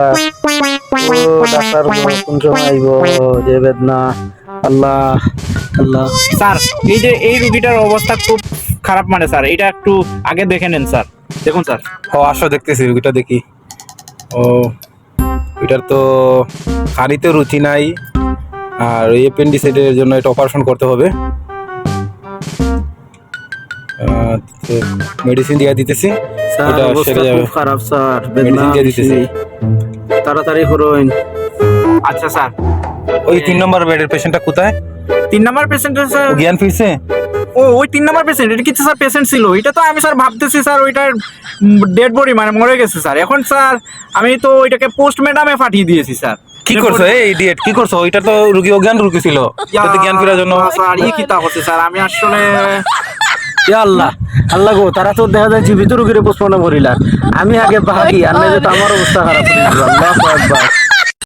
ও doctor কোন সময় আইব যে বেদনা আল্লাহ আল্লাহ। স্যার এই যে এই রুগীটার অবস্থা খুব খারাপ, মানে স্যার এটা একটু আগে দেখে নেন স্যার। দেখুন স্যার। ও আসো দেখতেছি রুগীটা দেখি। ও এটার তো খানিতে রুচি নাই, আর এই অ্যাপেন্ডিসাইটের জন্য এটা অপারেশন করতে হবে। মেডিসিন দিয়ে দিতেছি, স্যার এটা অবস্থা সেরে যাবে। খুব খারাপ স্যার, বেদনা মেডিসিন দিয়ে দিতেছি। বেশি। তাড়াতাড়ি করুন। আচ্ছা স্যার, ওই 3 নম্বর বেডের পেশেন্টটা কোথায়? 3 নাম্বার পেশেন্ট স্যার। ও জ্ঞান ফিরছে? ও ওই 3 নাম্বার পেশেন্ট, এটা কিছু স্যার পেশেন্ট ছিল, এটা তো আমি স্যার ভাবতেছি স্যার ওইটার ডেড বডি মানে মরে গেছে স্যার। এখন স্যার আমি তো ওইটাকে পোস্টমর্টমে পাঠিয়ে দিয়েছি স্যার। কি করছো এই ইডিয়েট, কি করছো? ওইটা তো রুগী অজ্ঞান রুগী ছিল, এটাতে জ্ঞান ফেরার জন্য। স্যার কি তা হচ্ছে স্যার, আমি আসলে ইয়া আল্লাহ আল্লাহ গো, তারা তো দেখা যায় জীবিত রোগীরে পোস্টমর্টম করিলা। আমি আগে ভাগি আর না, যে তো আমার অবস্থা খারাপ হয়ে গেল। আল্লাহু আকবার।